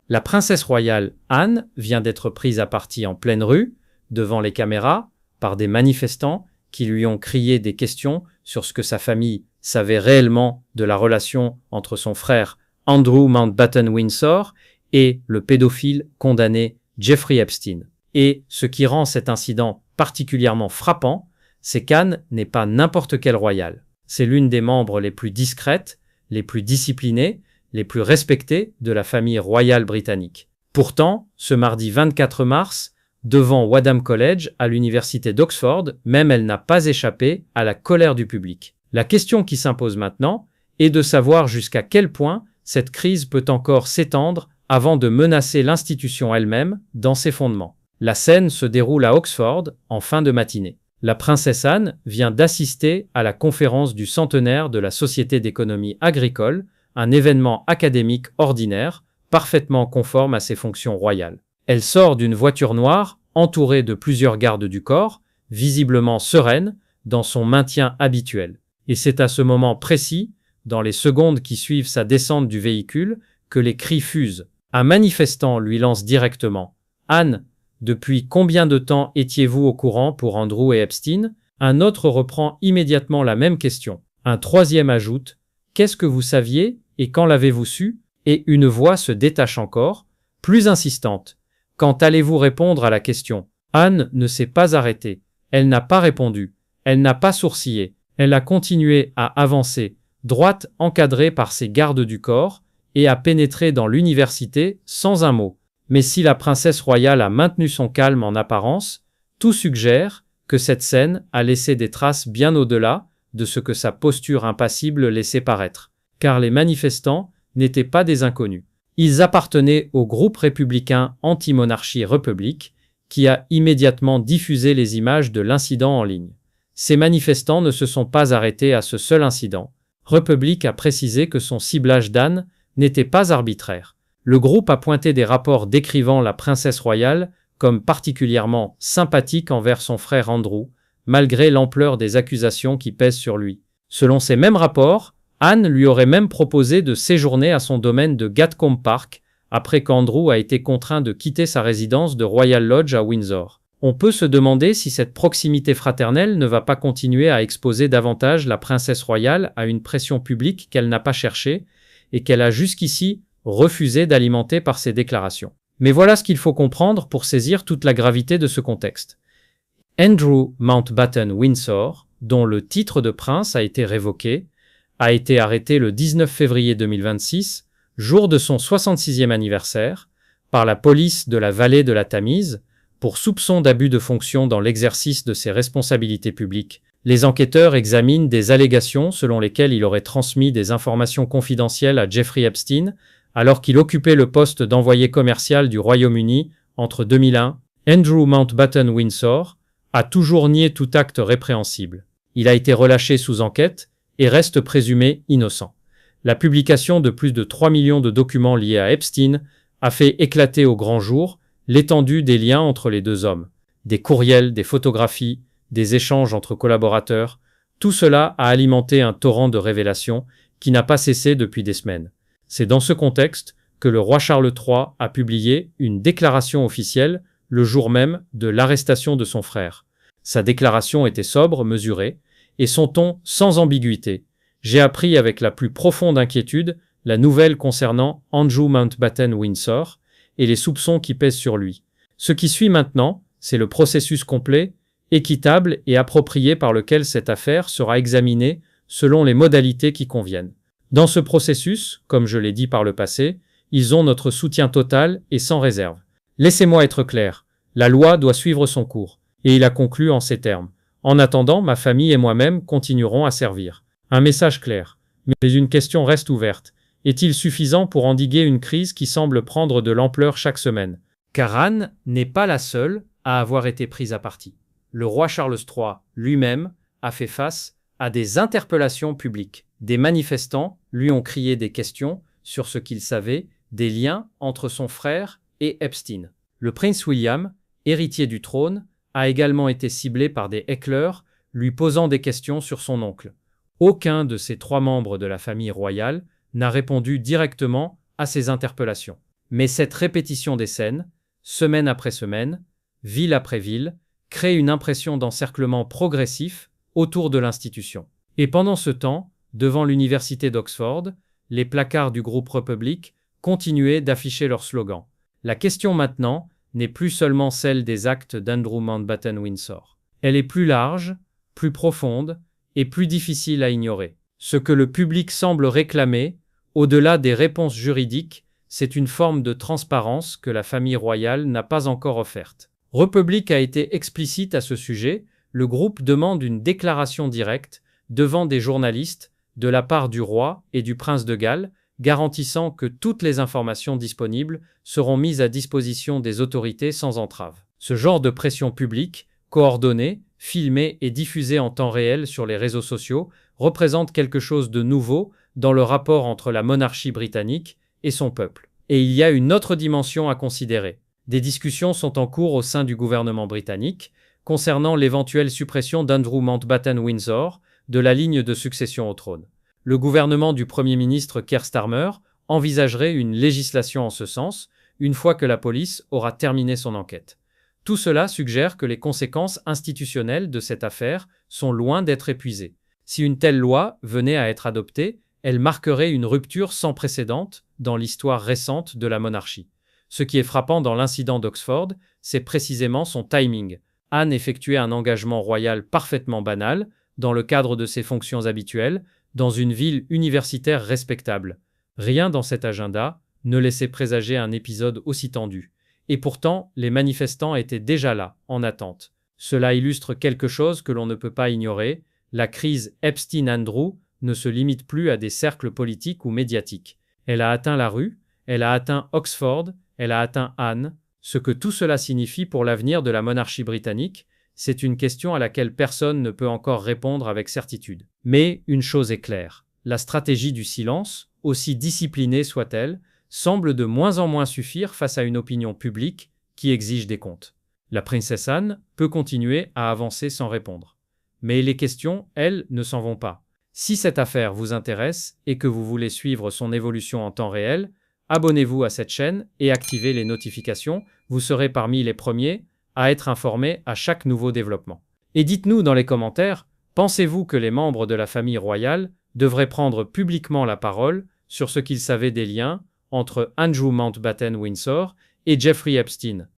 La princesse royale Anne vient d'être prise à partie en pleine rue, devant les caméras, par des manifestants qui lui ont crié des questions sur ce que sa famille savait réellement de la relation entre son frère Andrew Mountbatten Windsor et le pédophile condamné Jeffrey Epstein. Et ce qui rend cet incident particulièrement frappant, c'est qu'Anne n'est pas n'importe quelle royale. C'est l'une des membres les plus discrètes, les plus disciplinées, les plus respectées de la famille royale britannique. Pourtant, ce mardi 24 mars, devant Wadham College à l'université d'Oxford, même elle n'a pas échappé à la colère du public. La question qui s'impose maintenant est de savoir jusqu'à quel point cette crise peut encore s'étendre avant de menacer l'institution elle-même dans ses fondements. La scène se déroule à Oxford en fin de matinée. La princesse Anne vient d'assister à la conférence du centenaire de la Société d'économie agricole, un événement académique ordinaire, parfaitement conforme à ses fonctions royales. Elle sort d'une voiture noire, entourée de plusieurs gardes du corps, visiblement sereine, dans son maintien habituel. Et c'est à ce moment précis, dans les secondes qui suivent sa descente du véhicule, que les cris fusent. Un manifestant lui lance directement « Anne, depuis combien de temps étiez-vous au courant pour Andrew et Epstein ?» Un autre reprend immédiatement la même question. Un troisième ajoute « Qu'est-ce que vous saviez et quand l'avez-vous su ?» Et une voix se détache encore, plus insistante. « Quand allez-vous répondre à la question ?» Anne ne s'est pas arrêtée. Elle n'a pas répondu. Elle n'a pas sourcillé. Elle a continué à avancer, droite encadrée par ses gardes du corps, et à pénétrer dans l'université sans un mot. Mais si la princesse royale a maintenu son calme en apparence, tout suggère que cette scène a laissé des traces bien au-delà de ce que sa posture impassible laissait paraître. Car les manifestants n'étaient pas des inconnus. Ils appartenaient au groupe républicain Anti-Monarchie République, qui a immédiatement diffusé les images de l'incident en ligne. Ces manifestants ne se sont pas arrêtés à ce seul incident. Republic a précisé que son ciblage d'Anne n'était pas arbitraire. Le groupe a pointé des rapports décrivant la princesse royale comme particulièrement sympathique envers son frère Andrew, malgré l'ampleur des accusations qui pèsent sur lui. Selon ces mêmes rapports, Anne lui aurait même proposé de séjourner à son domaine de Gatcombe Park, après qu'Andrew a été contraint de quitter sa résidence de Royal Lodge à Windsor. On peut se demander si cette proximité fraternelle ne va pas continuer à exposer davantage la princesse royale à une pression publique qu'elle n'a pas cherchée et qu'elle a jusqu'ici refusé d'alimenter par ses déclarations. Mais voilà ce qu'il faut comprendre pour saisir toute la gravité de ce contexte. Andrew Mountbatten Windsor, dont le titre de prince a été révoqué, a été arrêté le 19 février 2026, jour de son 66e anniversaire, par la police de la vallée de la Tamise, pour soupçon d'abus de fonction dans l'exercice de ses responsabilités publiques. Les enquêteurs examinent des allégations selon lesquelles il aurait transmis des informations confidentielles à Jeffrey Epstein, alors qu'il occupait le poste d'envoyé commercial du Royaume-Uni entre 2001. Andrew Mountbatten Windsor a toujours nié tout acte répréhensible. Il a été relâché sous enquête et reste présumé innocent. La publication de plus de 3 millions de documents liés à Epstein a fait éclater au grand jour l'étendue des liens entre les deux hommes. Des courriels, des photographies, des échanges entre collaborateurs, tout cela a alimenté un torrent de révélations qui n'a pas cessé depuis des semaines. C'est dans ce contexte que le roi Charles III a publié une déclaration officielle le jour même de l'arrestation de son frère. Sa déclaration était sobre, mesurée, et son ton sans ambiguïté. J'ai appris avec la plus profonde inquiétude la nouvelle concernant Andrew Mountbatten Windsor et les soupçons qui pèsent sur lui. Ce qui suit maintenant, c'est le processus complet, équitable et approprié par lequel cette affaire sera examinée selon les modalités qui conviennent. Dans ce processus, comme je l'ai dit par le passé, ils ont notre soutien total et sans réserve. Laissez-moi être clair, la loi doit suivre son cours, et il a conclu en ces termes. En attendant, ma famille et moi-même continuerons à servir. Un message clair, mais une question reste ouverte. Est-il suffisant pour endiguer une crise qui semble prendre de l'ampleur chaque semaine? Car Anne n'est pas la seule à avoir été prise à partie. Le roi Charles III lui-même a fait face à des interpellations publiques. Des manifestants lui ont crié des questions sur ce qu'il savait des liens entre son frère et Epstein. Le prince William, héritier du trône, a également été ciblé par des hecklers lui posant des questions sur son oncle. Aucun de ces 3 membres de la famille royale n'a répondu directement à ces interpellations. Mais cette répétition des scènes, semaine après semaine, ville après ville, crée une impression d'encerclement progressif autour de l'institution. Et pendant ce temps, devant l'université d'Oxford, les placards du groupe Republic continuaient d'afficher leur slogan. La question maintenant n'est plus seulement celle des actes d'Andrew Mountbatten Windsor. Elle est plus large, plus profonde et plus difficile à ignorer. Ce que le public semble réclamer, au-delà des réponses juridiques, c'est une forme de transparence que la famille royale n'a pas encore offerte. Republic a été explicite à ce sujet, le groupe demande une déclaration directe devant des journalistes de la part du roi et du prince de Galles, garantissant que toutes les informations disponibles seront mises à disposition des autorités sans entrave. Ce genre de pression publique, coordonnée, filmée et diffusée en temps réel sur les réseaux sociaux, représente quelque chose de nouveau dans le rapport entre la monarchie britannique et son peuple. Et il y a une autre dimension à considérer. Des discussions sont en cours au sein du gouvernement britannique concernant l'éventuelle suppression d'Andrew Mountbatten Windsor de la ligne de succession au trône. Le gouvernement du Premier ministre Keir Starmer envisagerait une législation en ce sens, une fois que la police aura terminé son enquête. Tout cela suggère que les conséquences institutionnelles de cette affaire sont loin d'être épuisées. Si une telle loi venait à être adoptée, elle marquerait une rupture sans précédent dans l'histoire récente de la monarchie. Ce qui est frappant dans l'incident d'Oxford, c'est précisément son timing. Anne effectuait un engagement royal parfaitement banal, dans le cadre de ses fonctions habituelles, dans une ville universitaire respectable. Rien dans cet agenda ne laissait présager un épisode aussi tendu. Et pourtant, les manifestants étaient déjà là, en attente. Cela illustre quelque chose que l'on ne peut pas ignorer. La crise Epstein-Andrew ne se limite plus à des cercles politiques ou médiatiques. Elle a atteint la rue, elle a atteint Oxford, elle a atteint Anne. Ce que tout cela signifie pour l'avenir de la monarchie britannique, c'est une question à laquelle personne ne peut encore répondre avec certitude. Mais une chose est claire, la stratégie du silence, aussi disciplinée soit-elle, semble de moins en moins suffire face à une opinion publique qui exige des comptes. La princesse Anne peut continuer à avancer sans répondre. Mais les questions, elles, ne s'en vont pas. Si cette affaire vous intéresse et que vous voulez suivre son évolution en temps réel, abonnez-vous à cette chaîne et activez les notifications, vous serez parmi les premiers à être informés à chaque nouveau développement. Et dites-nous dans les commentaires, pensez-vous que les membres de la famille royale devraient prendre publiquement la parole sur ce qu'ils savaient des liens entre Andrew Mountbatten Windsor et Jeffrey Epstein?